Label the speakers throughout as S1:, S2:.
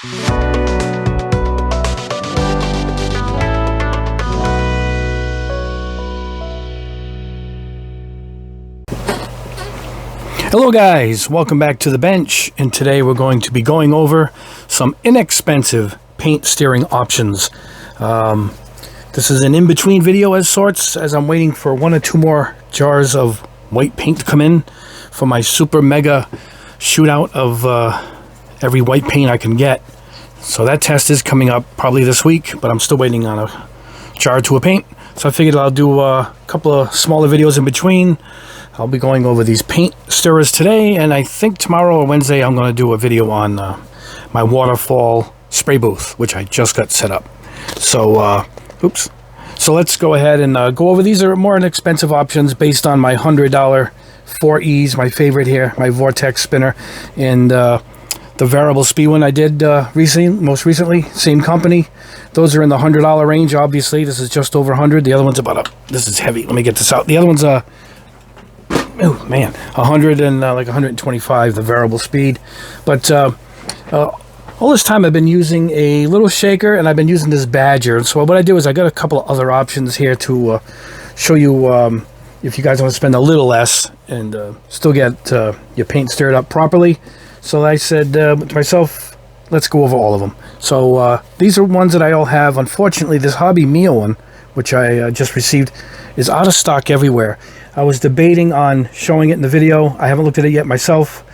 S1: Hello guys, welcome back to the bench, and today we're going to be going over some inexpensive paint steering options. This is an in-between video as sorts, as I'm waiting for 1 or 2 more jars of white paint to come in for my super mega shootout of every white paint I can get. So that test is coming up probably this week, but I'm still waiting on a jar or 2 of paint. So I figured I'll do a couple of smaller videos in between. I'll be going over these paint stirrers today, and I think tomorrow or Wednesday I'm going to do a video on my waterfall spray booth, which I just got set up. So, oops. So let's go ahead and go over. These are more inexpensive options based on my $100 4Es, my favorite here, my Vortex spinner, and the variable speed one I did most recently, same company. Those are in the $100 range, obviously. This is just over 100. The other one's about this is heavy. Let me get this out. The other one's oh man, 100 and like 125, the variable speed. But all this time I've been using a little shaker, and I've been using this Badger. So what I do is I got a couple of other options here to show you if you guys want to spend a little less and still get your paint stirred up properly. So I said to myself, let's go over all of them. So these are ones that I all have. Unfortunately, this Hobby Meal one, which I just received, is out of stock everywhere. I was debating on showing it in the video. I haven't looked at it yet myself,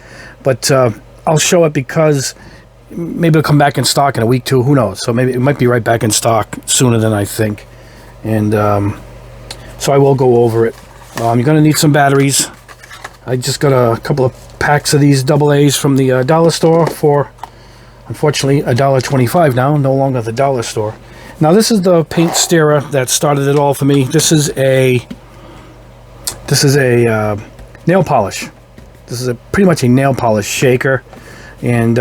S1: but I'll show it because maybe it'll come back in stock in a week, 2, who knows. So maybe it might be right back in stock sooner than I think. And so I will go over it. You're going to need some batteries. I just got a couple of packs of these AA's from the dollar store for, unfortunately, $1.25 now, no longer the dollar store. Now this is the paint stirrer that started it all for me. This is a nail polish. This is pretty much a nail polish shaker, and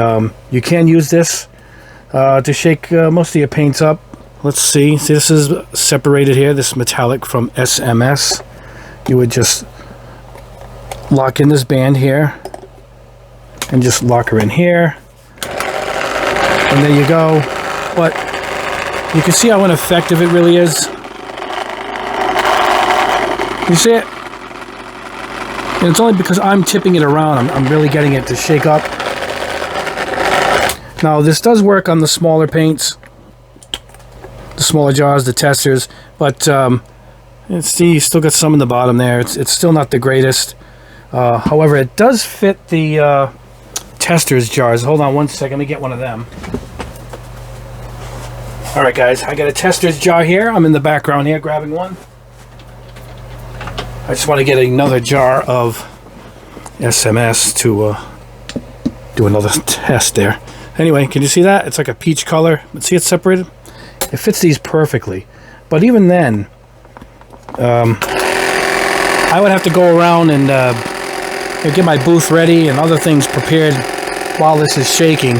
S1: you can use this to shake most of your paints up. Let's see. This is separated here. This metallic from SMS. You would just lock in this band here and just lock her in here, and there you go. But you can see how ineffective it really is. You see it? And it's only because I'm tipping it around, I'm really getting it to shake up. Now this does work on the smaller paints, the smaller jars, the testers, but see, you still got some in the bottom there. It's still not the greatest. However, it does fit the testers jars. Hold on one second, let me get one of them. Alright guys, I got a testers jar here. I'm in the background here grabbing one. I just want to get another jar of SMS to do another test there. Anyway, can you see that? it's like a peach color. But see, it's separated. It fits these perfectly. But even then, I would have to go around and get my booth ready and other things prepared while this is shaking.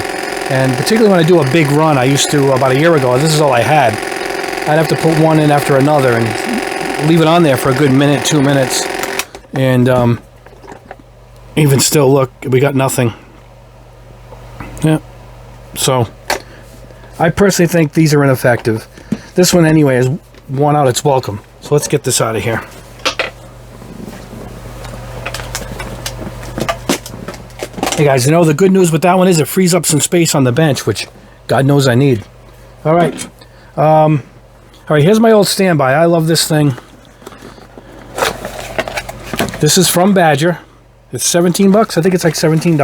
S1: And particularly when I do a big run, I used to about a year ago, this is all I had. I'd have to put one in after another and leave it on there for a good minute, 2 minutes, and even still, look, we got nothing. Yeah, so I personally think these are ineffective. This one anyway is worn out its welcome. So let's get this out of here. Hey guys, you know the good news with that one is it frees up some space on the bench, which God knows I need. All right. All right, here's my old standby. I love this thing. This is from Badger. It's 17 bucks. I think it's like $17.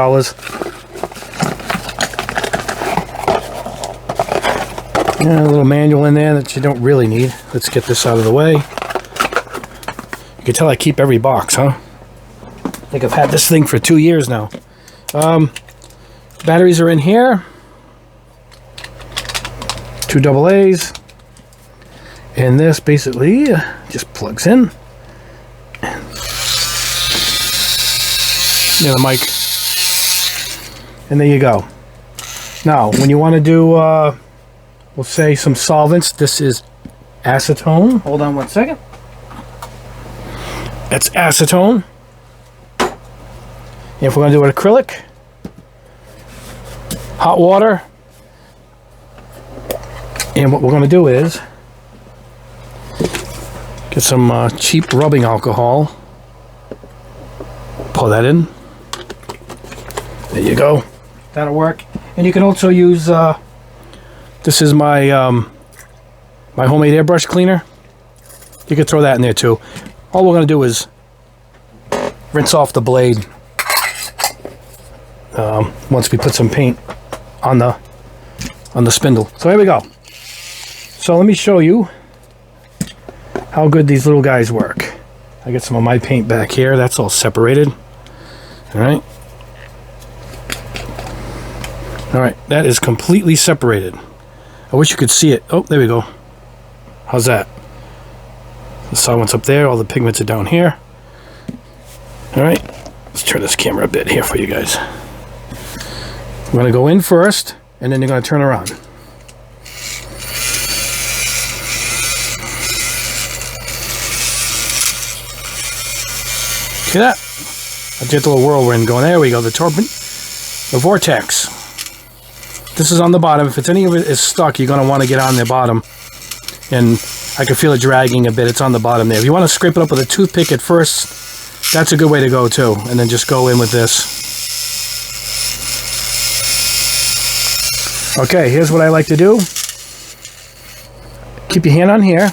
S1: Yeah, a little manual in there that you don't really need. Let's get this out of the way. You can tell I keep every box, huh? I think I've had this thing for 2 years now. Batteries are in here. 2 AA's. And this basically just plugs in. Yeah, the mic. And there you go. Now, when you want to do, we'll say some solvents, this is acetone. Hold on one second. That's acetone. If we're going to do an acrylic, hot water, And what we're going to do is get some cheap rubbing alcohol. Pour that in. There you go. That'll work. And you can also use, this is my my homemade airbrush cleaner. You can throw that in there too. All we're going to do is rinse off the blade once we put some paint on the spindle. So here we go. So let me show you how good these little guys work. I get some of my paint back here. That's all separated. All right. All right, that is completely separated. I wish you could see it. Oh, there we go. How's that? The solvent's up there. All the pigments are down here. All right, let's turn this camera a bit here for you guys. I'm going to go in first, and then you're going to turn around. See that? I get the little whirlwind going. There we go. The vortex. This is on the bottom. If it's any of it is stuck, you're going to want to get on the bottom. And I can feel it dragging a bit. It's on the bottom there. If you want to scrape it up with a toothpick at first, that's a good way to go too. And then just go in with this. Okay, here's what I like to do. Keep your hand on here.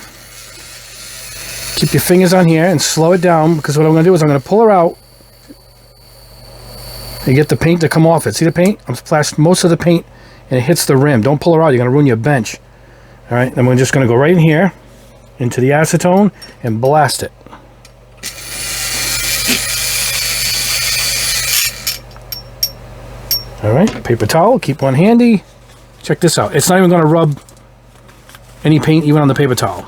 S1: Keep your fingers on here and slow it down, because what I'm going to do is I'm going to pull her out and get the paint to come off it. See the paint? I'm splashed most of the paint and it hits the rim. Don't pull her out. You're going to ruin your bench. All right, then we're just going to go right in here into the acetone and blast it. All right, paper towel, keep one handy. Check this out. It's not even going to rub any paint even on the paper towel.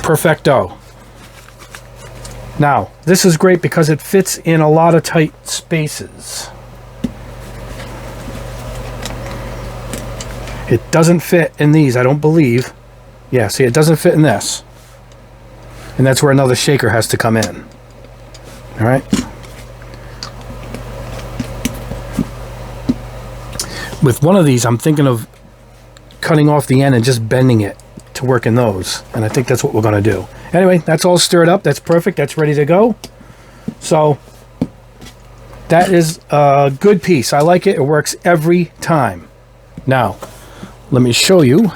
S1: Perfecto. Now, this is great because it fits in a lot of tight spaces. It doesn't fit in these, I don't believe. Yeah, see, it doesn't fit in this. And that's where another shaker has to come in. All right. With one of these, I'm thinking of cutting off the end and just bending it to work in those. And I think that's what we're going to do. Anyway, that's all stirred up. That's perfect. That's ready to go. So that is a good piece. I like it. It works every time. Now, let me show you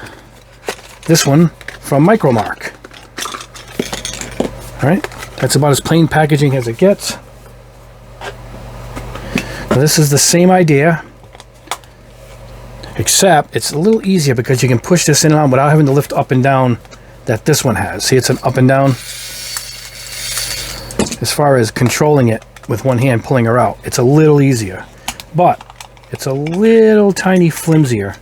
S1: this one from Micromark. All right, that's about as plain packaging as it gets. Now, this is the same idea, except it's a little easier because you can push this in and on without having to lift up and down that this one has. See, it's an up and down. As far as controlling it with one hand, pulling her out, it's a little easier, but it's a little tiny flimsier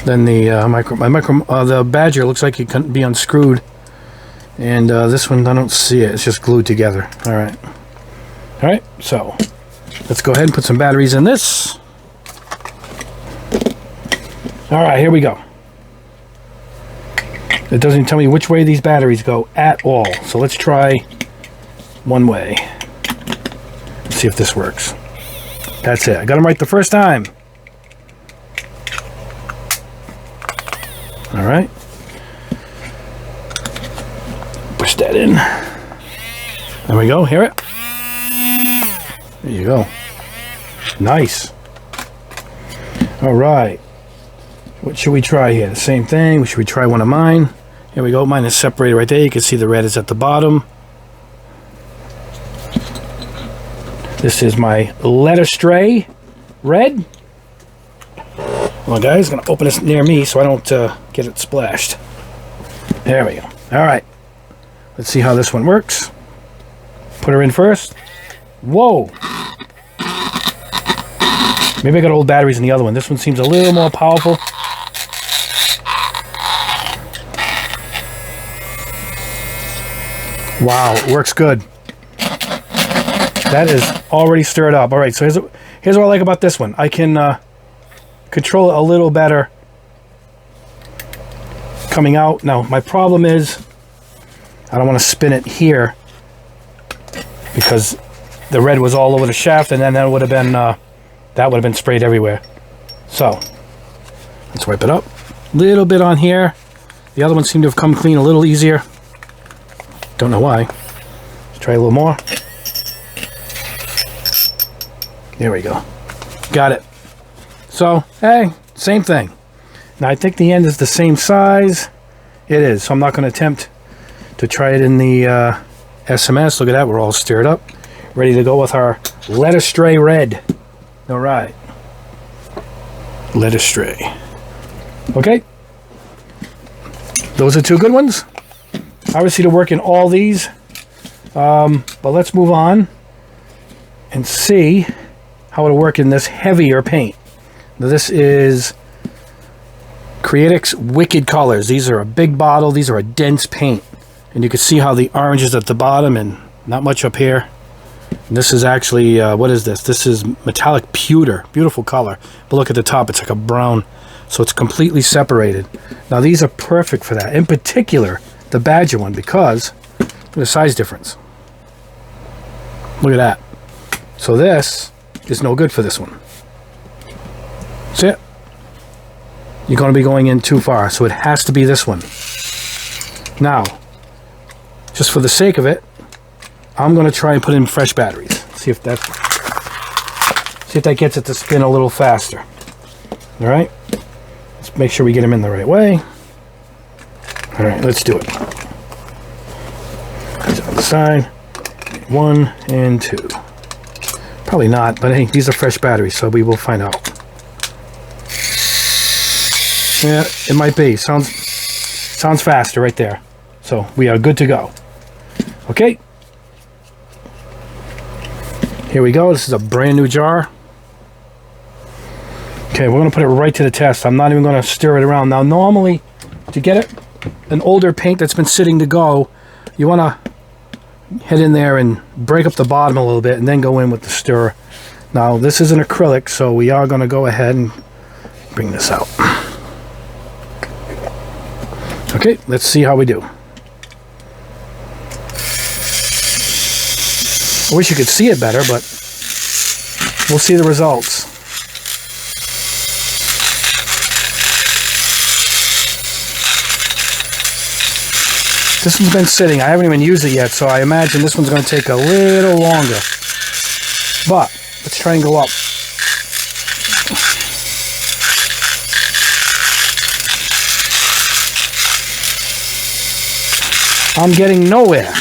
S1: than the the Badger. Looks like it can be unscrewed, and this one I don't see it. It's just glued together. All right. So let's go ahead and put some batteries in this. All right, here we go. It doesn't even tell me which way these batteries go at all. So let's try one way. Let's see if this works. That's it. I got them right the first time. All right. Push that in. There we go. Hear it? There you go. Nice. All right. What should we try here? The same thing. Should we try one of mine? Here we go. Mine is separated right there. You can see the red is at the bottom. This is my Letter Stray red. Well, guys, I'm going to open this near me so I don't get it splashed. There we go. All right. Let's see how this one works. Put her in first. Whoa. Maybe I got old batteries in the other one. This one seems a little more powerful. Wow, it works good. That is already stirred up. All right, so here's what I like about this one. I can control it a little better coming out. Now, my problem is I don't want to spin it here because the red was all over the shaft, and then that would have been sprayed everywhere. So Let's wipe it up. Little bit on here. The other one seemed to have come clean a little easier. Don't know why. Let's try a little more. There we go. Got it. So, hey, same thing. Now, I think the end is the same size. It is, so I'm not going to attempt to try it in the SMS. Look at that, we're all stirred up. Ready to go with our Led Astray Red. All right. Led Astray. Okay. Those are two good ones. Obviously to work in all these. But let's move on and see how it'll work in this heavier paint. Now this is Creatix Wicked Colors. These are a big bottle. These are a dense paint. And you can see how the orange is at the bottom and not much up here. And this is actually, what is this? This is metallic pewter. Beautiful color. But look at the top. It's like a brown. So it's completely separated. Now these are perfect for that. In particular, the Badger one, because look at the size difference. Look at that. So this is no good for this one. See it? You're going to be going in too far, so it has to be this one. Now, just for the sake of it, I'm going to try and put in fresh batteries. See if that gets it to spin a little faster. All right? Let's make sure we get them in the right way. All right, let's do it. These on the side. 1 and 2. Probably not, but hey, these are fresh batteries, so we will find out. Yeah, it might be. Sounds faster right there. So we are good to go. Okay. Here we go. This is a brand new jar. Okay, we're going to put it right to the test. I'm not even going to stir it around. Now, normally, to get it, an older paint that's been sitting to go, you want to head in there and break up the bottom a little bit and then go in with the stir. Now, this is an acrylic, so we are going to go ahead and bring this out. Okay, let's see how we do. I wish you could see it better, but we'll see the results. This one's been sitting. I haven't even used it yet, so I imagine this one's going to take a little longer. But let's try and go up. I'm getting nowhere.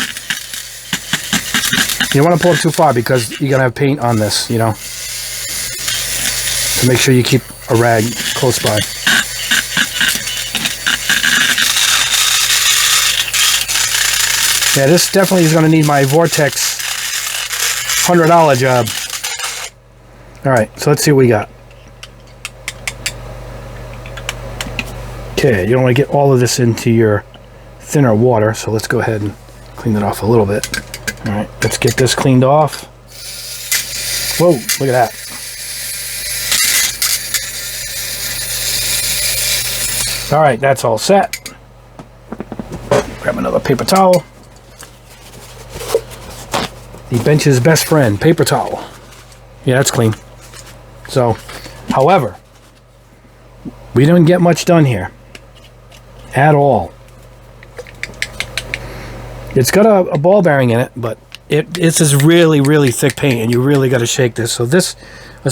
S1: You don't want to pull it too far because you're going to have paint on this, you know. So make sure you keep a rag close by. Yeah, this definitely is going to need my Vortex $100 job. Alright, so let's see what we got. Okay, you don't want to get all of this into your thinner water, so let's go ahead and clean it off a little bit. Alright, let's get this cleaned off. Whoa, look at that. Alright, that's all set. Grab another paper towel. The bench's best friend, paper towel. Yeah, that's clean. So, however, we didn't get much done here. At all. It's got a ball bearing in it, but it's this really, really thick paint, and you really got to shake this. So this,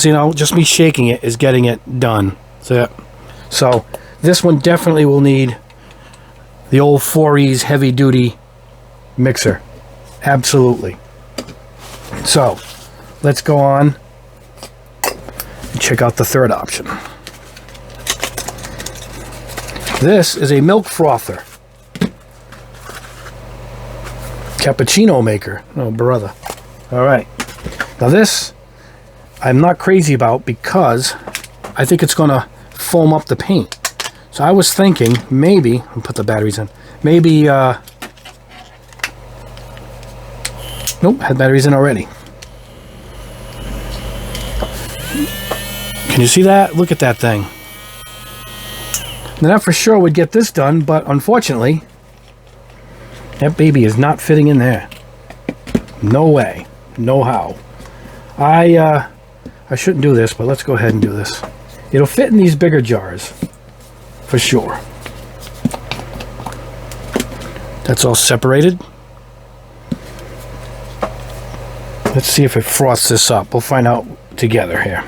S1: you know, just me shaking it is getting it done. So this one definitely will need the old 4E's heavy-duty mixer. Absolutely. So let's go on and check out the third option. This is a milk frother. Cappuccino maker. Oh, brother. All right. Now this, I'm not crazy about because I think it's going to foam up the paint. So I was thinking maybe, I'll put the batteries in, maybe, nope, had batteries in already. Can you see that? Look at that thing. Now that for sure would get this done, but unfortunately, that baby is not fitting in there. No way. No how. I shouldn't do this, but let's go ahead and do this. It'll fit in these bigger jars. for sure. That's all separated. Let's see if it froths this up. We'll find out together here.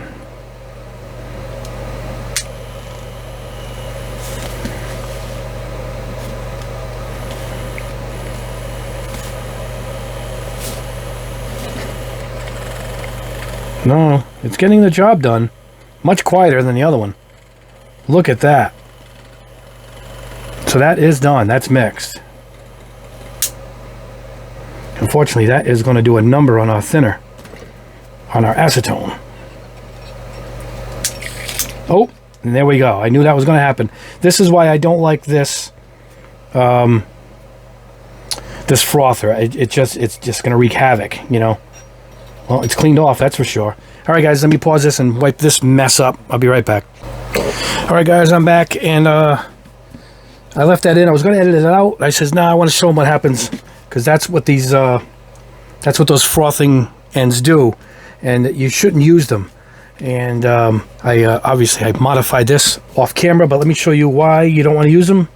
S1: No, it's getting the job done. Much quieter than the other one. Look at that. So that is done. That's mixed. Unfortunately, that is going to do a number on our thinner, on our acetone. Oh, and there we go. I knew that was going to happen. This is why I don't like this this frother. It's just going to wreak havoc, you know. Well, it's cleaned off, that's for sure. All right, guys, let me pause this and wipe this mess up. I'll be right back. All right, guys, I'm back, and I left that in. I was going to edit it out. I says, nah, I want to show them what happens, because that's what these, that's what those frothing ends do, and you shouldn't use them. And obviously I modified this off camera, but let me show you why you don't want to use them.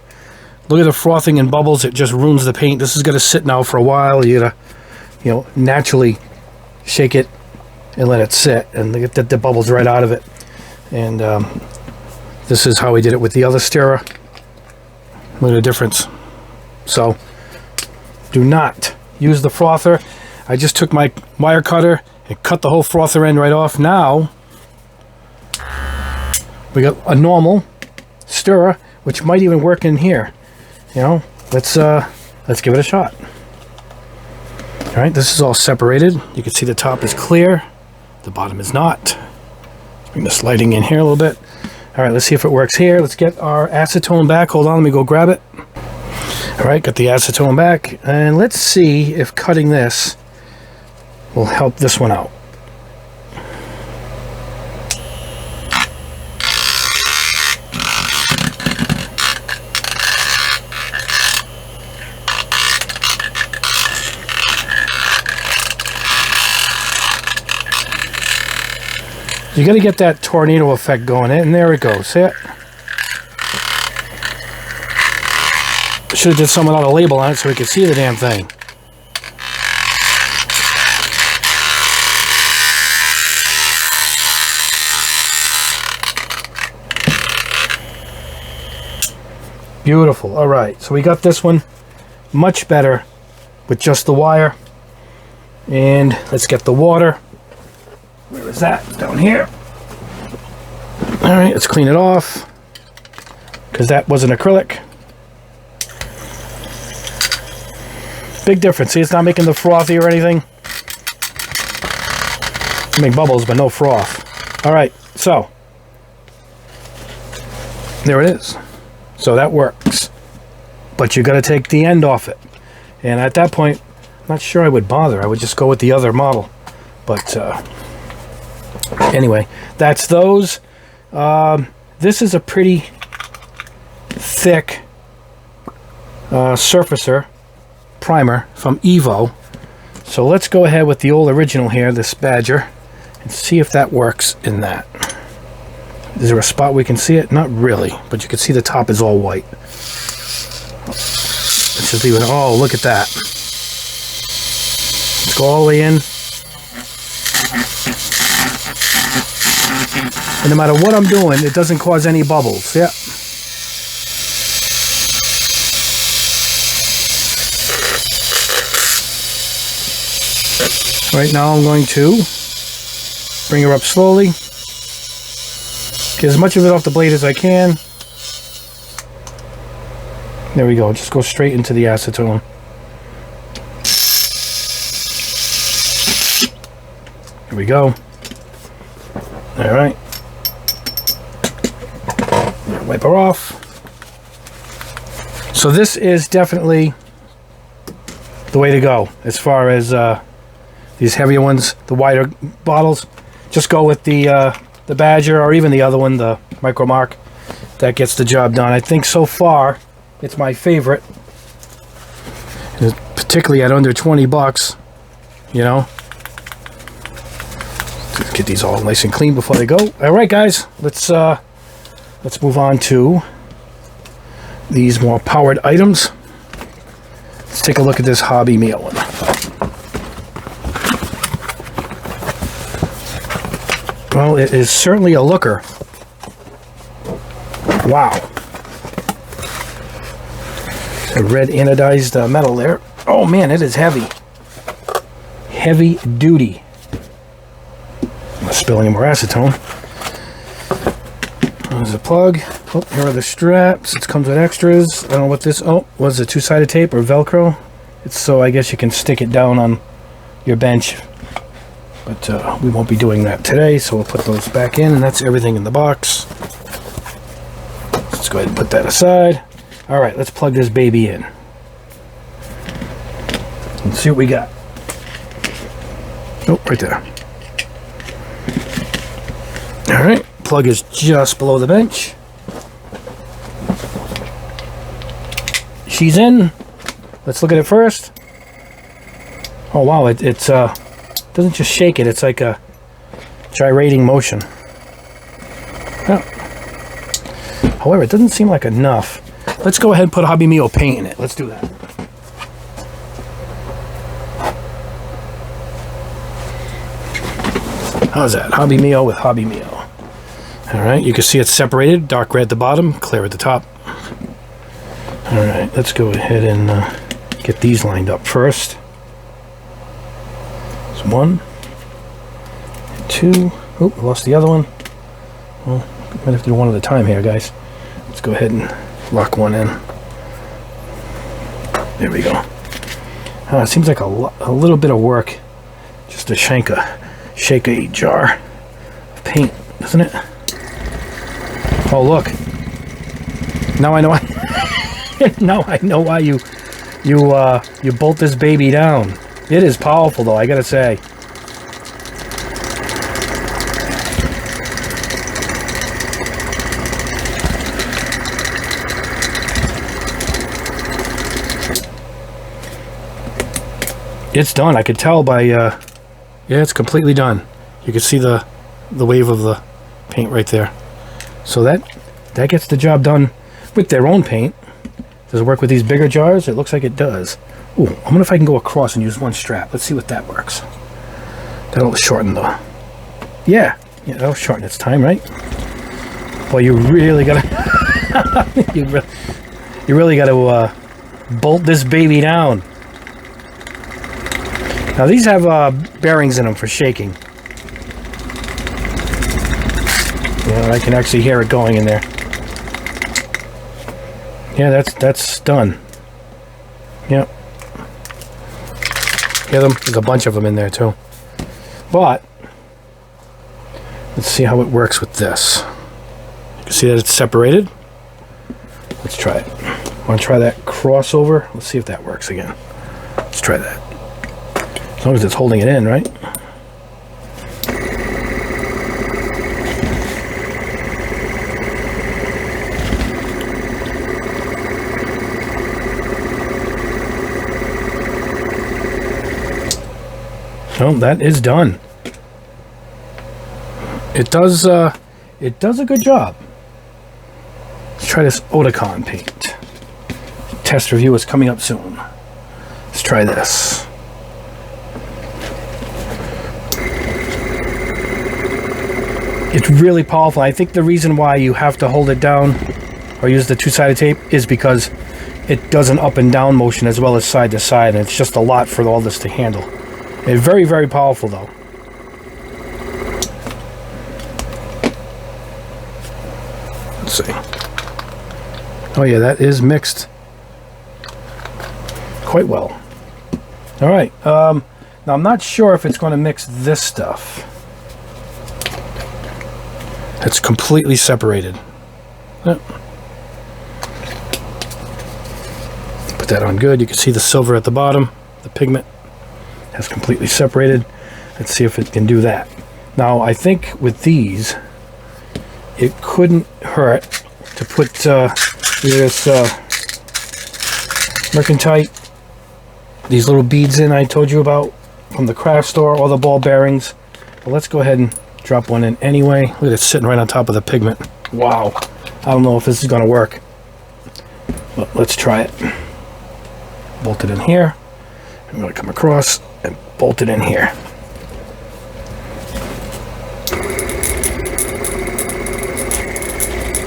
S1: Look at the frothing and bubbles. It just ruins the paint. This is going to sit now for a while. You gotta, you know, naturally shake it and let it sit, and get the bubbles right out of it. And this is how we did it with the other stirrer. Look at the difference. So do not use the frother. I just took my wire cutter and cut the whole frother end right off. Now we got a normal stirrer, which might even work in here. You know, let's give it a shot. All right, this is all separated. You can see the top is clear, the bottom is not. Let's bring this lighting in here a little bit. All right, let's see if it works here. Let's get our acetone back. Hold on, let me go grab it. All right, got the acetone back, and let's see if cutting this will help this one out. You got to get that tornado effect going, and there it goes. See it? Should have did something without a label on it so we could see the damn thing. Beautiful. All right, so we got this one much better with just the wire. And let's get the water. Where is that? It's down here. All right, let's clean it off, because that wasn't acrylic. Big difference. See, it's not making the frothy or anything. It make bubbles, but no froth. All right, so there it is. So that works, but you got to take the end off it. And at that point, I'm not sure I would bother. I would just go with the other model. But anyway, that's those. This is a pretty thick surfacer primer from Evo. So let's go ahead with the old original here, this Badger, and see if that works in that. Is there a spot we can see it? Not really, but you can see the top is all white. Let's just leave it. Oh, look at that. Let's go all the way in. And no matter what I'm doing, it doesn't cause any bubbles. Yeah. Right now I'm going to bring her up slowly. Get as much of it off the blade as I can. There we go. Just go straight into the acetone. There we go. All right. Wipe her off. So this is definitely the way to go as far as these heavier ones, the wider bottles. Just go with the Badger, or even the other one, the Micromark. That gets the job done. I think so far it's my favorite, particularly at under 20 bucks. You know, let's get these all nice and clean before they go. All right, guys, let's move on to these more powered items. Let's take a look at this Hobby Meal one. Well, it is certainly a looker. Wow. A red anodized metal there. Oh man, it is heavy. Heavy duty. I'm spilling more acetone. There's a plug. Oh, here are the straps. It comes with extras. I don't know what this... Oh, was it two-sided tape or Velcro? It's so I guess you can stick it down on your bench. But we won't be doing that today, so we'll put those back in, and that's everything in the box. Let's go ahead and put that aside. All right, let's plug this baby in. Let's see what we got. Oh, right there. All right, plug is just below the bench. She's in. Let's look at it first. Oh wow, it doesn't just shake it, it's like a gyrating motion. Oh. However, it doesn't seem like enough. Let's go ahead and put Hobby Meal paint in it. Let's do that. How's that? Hobby Meal with Hobby Meal. Alright, you can see it's separated. Dark red at the bottom, clear at the top. Alright, let's go ahead and get these lined up first. There's one. Two. Oh, lost the other one. Well, might have to do one at a time here, guys. Let's go ahead and lock one in. There we go. It seems like a little bit of work just to shake a jar of paint, doesn't it? Oh, look. Now I know now I know why you bolt this baby down. It is powerful though, I gotta say. It's done. I could tell by yeah, it's completely done. You can see the wave of the paint right there. So that gets the job done with their own paint. Does it work with these bigger jars? It looks like it does. Ooh, I wonder if I can go across and use one strap. Let's see what that works. That'll shorten the... Yeah, that'll shorten its time, right? Well, you really gotta... you really gotta bolt this baby down. Now these have bearings in them for shaking. Yeah, I can actually hear it going in there. Yeah, that's done. Yep. Hear them? There's a bunch of them in there too. But let's see how it works with this. You can see that it's separated. Let's try it. Want to try that crossover? Let's see if that works again. Let's try that. As long as it's holding it in, right? No, that is done. It does a good job. Let's try this Oticon paint. Test review is coming up soon. Let's try this. It's really powerful. I think the reason why you have to hold it down or use the two-sided tape is because it does an up and down motion as well as side to side, and it's just a lot for all this to handle. It's very, very powerful though. Let's see. Oh yeah, that is mixed quite well. All right. Now I'm not sure if it's going to mix this stuff. It's completely separated. Yep. Put that on good. You can see the silver at the bottom. The pigment has completely separated. Let's see if it can do that. Now I think with these it couldn't hurt to put this mercantite, these little beads in I told you about from the craft store, or the ball bearings. But let's go ahead and drop one in anyway. Look at it sitting right on top of the pigment. Wow. I don't know if this is going to work. But let's try it. Bolt it in here. I'm going to come across and bolt it in here.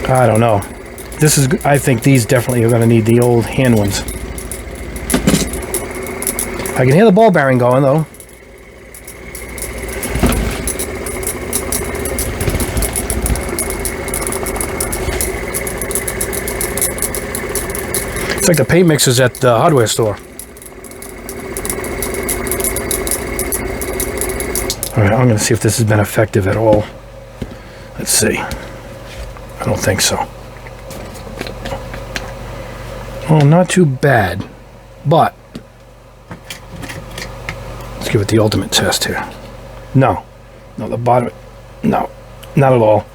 S1: I don't know. This is, I think these definitely are going to need the old hand ones. I can hear the ball bearing going though. It's like the paint mixers at the hardware store. Alright, I'm going to see if this has been effective at all. Let's see. I don't think so. Well, not too bad. But let's give it the ultimate test here. No. No, the bottom. No. Not at all.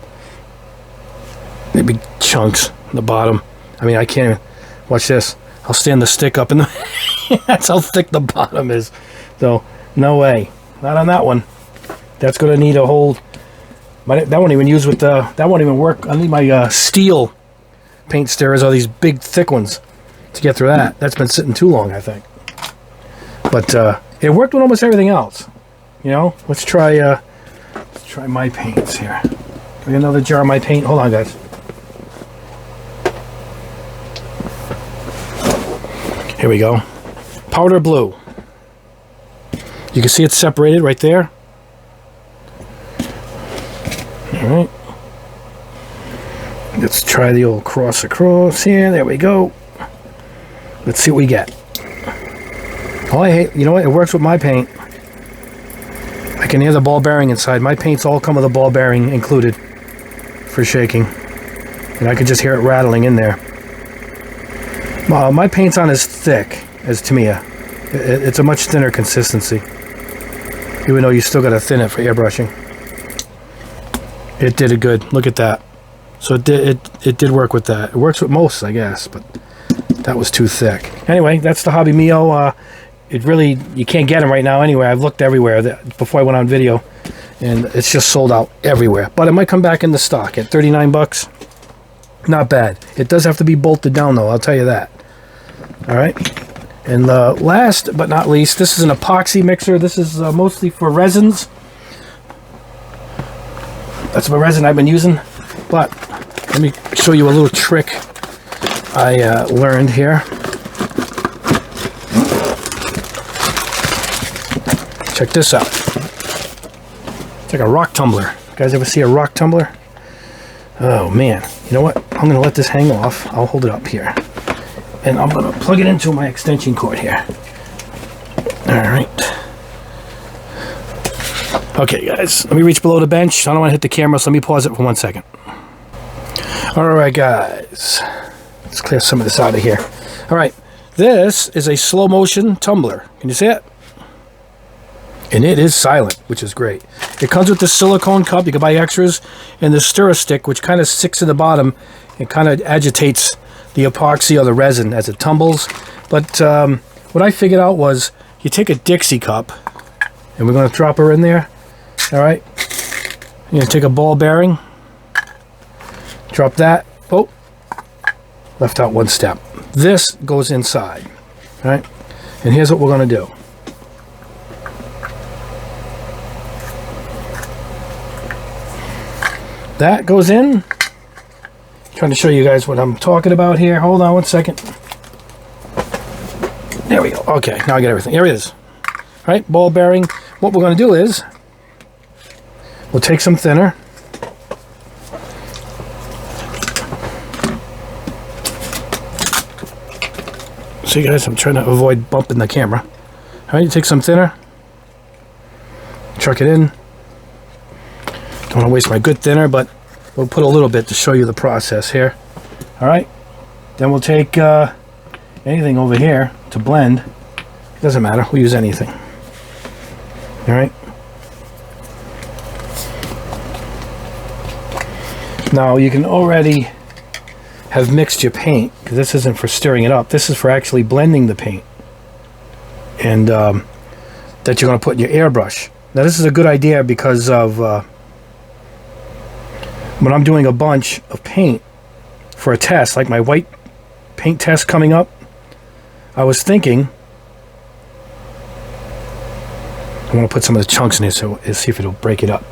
S1: Maybe chunks on the bottom. I mean, I can't even. Watch this. I'll stand the stick up in the... That's how thick the bottom is. So, no way. Not on that one. That's going to need a whole... That won't even use with the... That won't even work. I need my steel paint stirrers, or these big thick ones, to get through that. That's been sitting too long, I think. But it worked with almost everything else. You know? Let's try my paints here. Give me another jar of my paint. Hold on, guys. Here we go. Powder blue. You can see it's separated right there. Alright. Let's try the old cross across here. There we go. Let's see what we get. Oh, I hate, you know what? It works with my paint. I can hear the ball bearing inside. My paints all come with a ball bearing included for shaking. And I can just hear it rattling in there. My paint's not as thick as Tamiya. It's a much thinner consistency. Even though you still got to thin it for airbrushing. It did it good. Look at that. So it did work with that. It works with most, I guess, but that was too thick. Anyway, that's the Hobby Mio. It really, you can't get them right now anywhere. I've looked everywhere before I went on video, and it's just sold out everywhere. But it might come back into stock at 39 bucks. Not bad. It does have to be bolted down though, I'll tell you that. Alright. And last but not least, this is an epoxy mixer. This is mostly for resins. That's my resin I've been using. But let me show you a little trick I learned here. Check this out. It's like a rock tumbler. You guys ever see a rock tumbler? Oh man. You know what? I'm going to let this hang off. I'll hold it up here. And I'm going to plug it into my extension cord here. Alright. Okay guys, let me reach below the bench. I don't want to hit the camera, so let me pause it for 1 second. Alright guys, let's clear some of this out of here. Alright, this is a slow motion tumbler. Can you see it? And it is silent, which is great. It comes with the silicone cup. You can buy extras, and the stirrer stick, which kind of sticks in the bottom and kind of agitates the epoxy or the resin as it tumbles. But what I figured out was you take a Dixie cup, and we're going to drop her in there. All right. You're going to take a ball bearing, drop that. Oh, left out one step. This goes inside. All right. And here's what we're going to do. That goes in. Trying to show you guys what I'm talking about here. Hold on 1 second. There we go. Okay, now I get everything. Here it is. All right, ball bearing. What we're going to do is we'll take some thinner. See guys, I'm trying to avoid bumping the camera. All right, you take some thinner. Chuck it in. Don't want to waste my good thinner, but we'll put a little bit to show you the process here. All right. Then we'll take anything over here to blend. It doesn't matter. We'll use anything. All right. Now you can already have mixed your paint, because this isn't for stirring it up. This is for actually blending the paint, and that you're going to put in your airbrush. Now this is a good idea because of when I'm doing a bunch of paint for a test, like my white paint test coming up, I was thinking, I want to put some of the chunks in here so see if it'll break it up.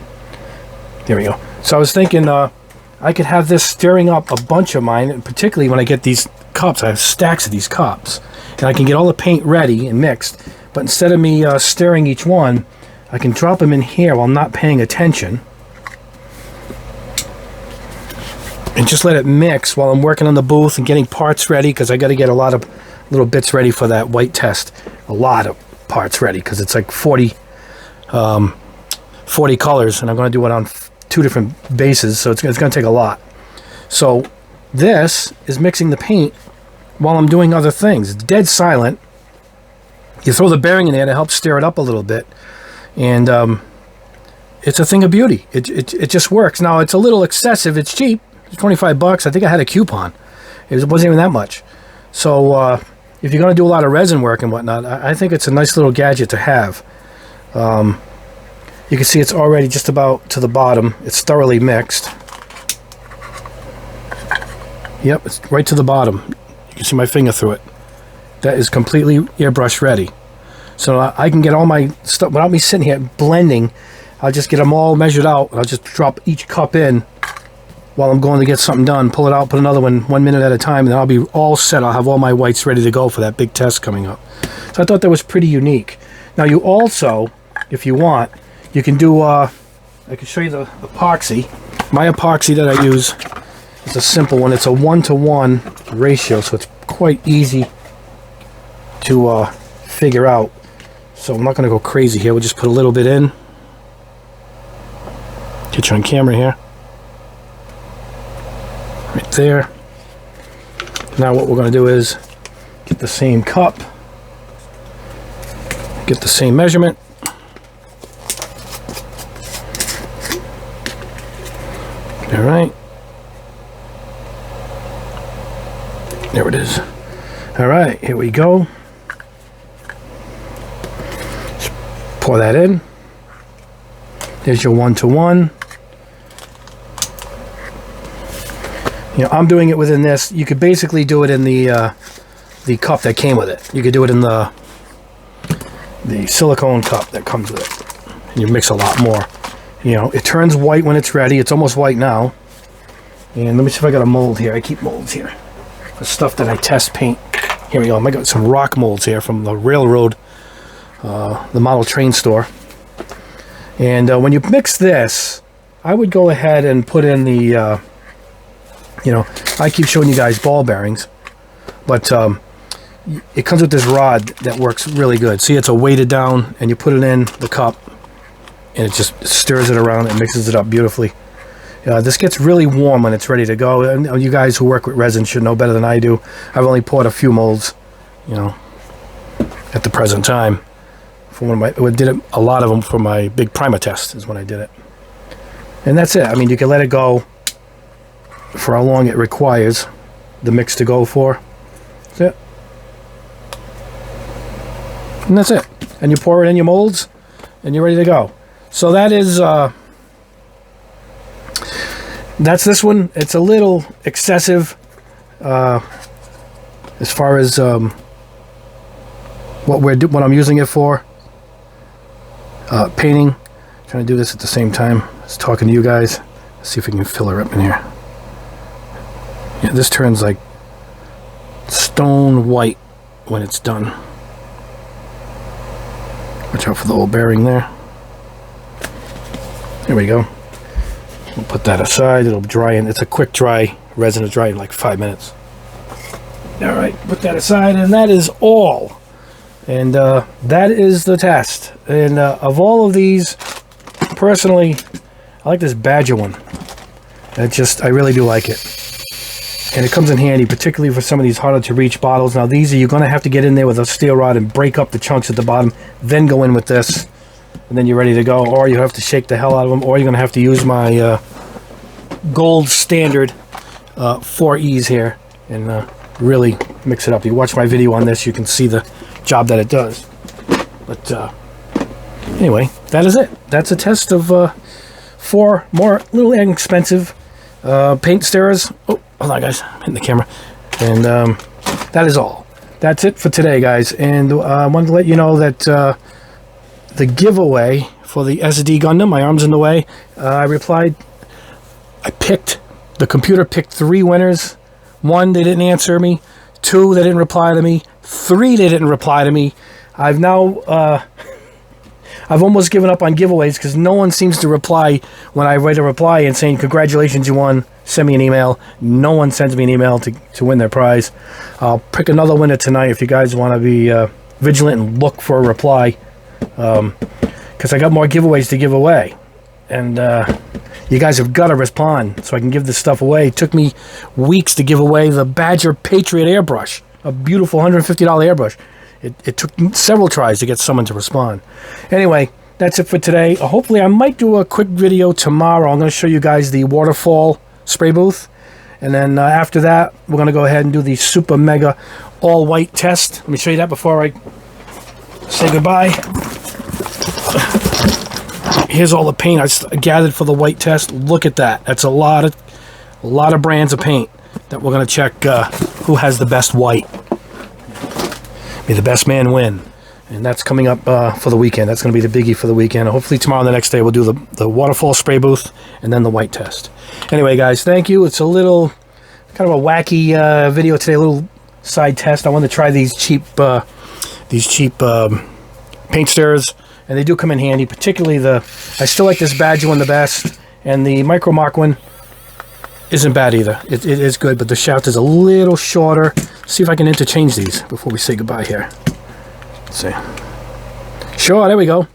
S1: There we go. So I was thinking I could have this stirring up a bunch of mine, and particularly when I get these cups. I have stacks of these cups, and I can get all the paint ready and mixed, but instead of me stirring each one, I can drop them in here while not paying attention and just let it mix while I'm working on the booth and getting parts ready, because I got to get a lot of little bits ready for that white test. A lot of parts ready, because it's like 40 colors, and I'm going to do it on 2 different bases, so it's going to take a lot. So this is mixing the paint while I'm doing other things. It's dead silent. You throw the bearing in there to help stir it up a little bit, and it's a thing of beauty. It just works. Now, it's a little excessive. It's cheap. It's 25 bucks. I think I had a coupon. It wasn't even that much. So if you're going to do a lot of resin work and whatnot, I think it's a nice little gadget to have. You can see it's already just about to the bottom. It's thoroughly mixed. Yep, it's right to the bottom. You can see my finger through it. That is completely airbrush ready. So I can get all my stuff without me sitting here blending. I'll just get them all measured out. I'll just drop each cup in while I'm going to get something done. Pull it out, put another one 1 minute at a time, and then I'll be all set. I'll have all my whites ready to go for that big test coming up. So I thought that was pretty unique. Now you also, if you want, you can do, I can show you the epoxy. My epoxy that I use is a simple one. It's a 1-to-1 ratio, so it's quite easy to figure out. So I'm not going to go crazy here. We'll just put a little bit in. Get you on camera here. Right there. Now what we're going to do is get the same cup, get the same measurement. All right. There it is. All right, here we go. Just pour that in. There's your 1-to-1. You know, I'm doing it within this. You could basically do it in the cup that came with it. You could do it in the silicone cup that comes with it. And you mix a lot more. You know, it turns white when it's ready. It's almost white now. And let me see if I got a mold here. I keep molds here for stuff that I test paint. Here we go. I got some rock molds here from the railroad, the model train store. And when you mix this, I would go ahead and put in the, you know, I keep showing you guys ball bearings, but it comes with this rod that works really good. See, it's a weighted down, and you put it in the cup, and it just stirs it around and mixes it up beautifully. This gets really warm when it's ready to go. And you guys who work with resin should know better than I do. I've only poured a few molds, you know, at the present time. For one of my, I did it, a lot of them for my big primer test is when I did it. And that's it. I mean, you can let it go for how long it requires the mix to go for. That's it. And that's it. And you pour it in your molds, and you're ready to go. So that is, that's this one. It's a little excessive as far as what I'm using it for. Painting. Trying to do this at the same time as talking to you guys. Let's see if we can fill her up in here. Yeah, this turns like stone white when it's done. Watch out for the old bearing there. There we go. We'll put that aside. It'll dry in. It's a quick dry resin to dry in like 5 minutes. All right, put that aside, and that is all. And that is the test. And of all of these, personally, I like this Badger one. I really do like it. And it comes in handy, particularly for some of these harder to reach bottles. Now these you're going to have to get in there with a steel rod and break up the chunks at the bottom, then go in with this, and then you're ready to go. Or you have to shake the hell out of them, or you're going to have to use my gold standard 4Es here and really mix it up. You watch my video on this, you can see the job that it does. But anyway, that is it. That's a test of 4 more little inexpensive paint stirrers. Oh, hold on guys, I'm hitting the camera. And that is all. That's it for today, guys. And I wanted to let you know that the giveaway for the SD Gundam, my arm's in the way, the computer picked 3 winners. 1, they didn't answer me. 2, they didn't reply to me. 3, they didn't reply to me. I've now, I've almost given up on giveaways because no one seems to reply when I write a reply and saying, congratulations, you won. Send me an email. No one sends me an email to win their prize. I'll pick another winner tonight if you guys want to be vigilant and look for a reply. Because I got more giveaways to give away. And you guys have got to respond so I can give this stuff away. It took me weeks to give away the Badger Patriot airbrush, a beautiful $150 airbrush. It took several tries to get someone to respond. Anyway, that's it for today. Hopefully, I might do a quick video tomorrow. I'm going to show you guys the waterfall spray booth. And then after that, we're going to go ahead and do the super mega all-white test. Let me show you that before I say goodbye. Here's all the paint I gathered for the white test. Look at that. That's a lot of brands of paint that we're going to check who has the best white. May the best man win. And that's coming up for the weekend. That's going to be the biggie for the weekend. Hopefully tomorrow and the next day we'll do the waterfall spray booth and then the white test. Anyway, guys, thank you. It's a little kind of a wacky video today, a little side test. I wanted to try these cheap paint stirrers. And they do come in handy, particularly I still like this Badger one the best, and the Micromark one isn't bad either. It is good, but the shaft is a little shorter. See if I can interchange these before we say goodbye here. Let's see. Sure, there we go.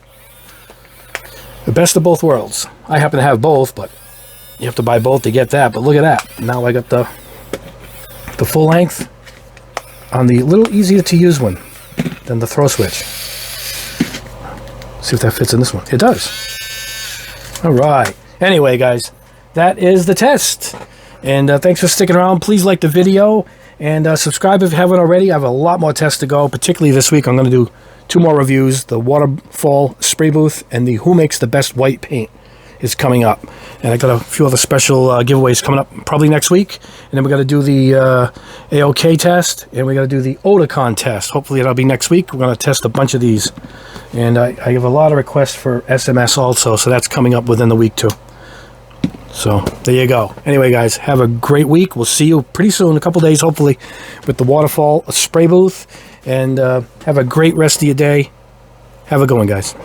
S1: The best of both worlds. I happen to have both, but you have to buy both to get that. But look at that. Now I got the full length on the little easier to use one than the throw switch. See if that fits in this one. It does. All right. Anyway, guys, that is the test. And thanks for sticking around. Please like the video and subscribe if you haven't already. I have a lot more tests to go, particularly this week. I'm going to do 2 more reviews. The waterfall spray booth and the who makes the best white paint is coming up. And I got a few other special giveaways coming up probably next week. And then we got to do the AOK test, and we got to do the Oticon test. Hopefully that'll be next week. We're going to test a bunch of these. And I have a lot of requests for SMS also, so that's coming up within the week too. So there you go. Anyway, guys, have a great week. We'll see you pretty soon, a couple days hopefully, with the waterfall spray booth. And have a great rest of your day. Have a good one, guys.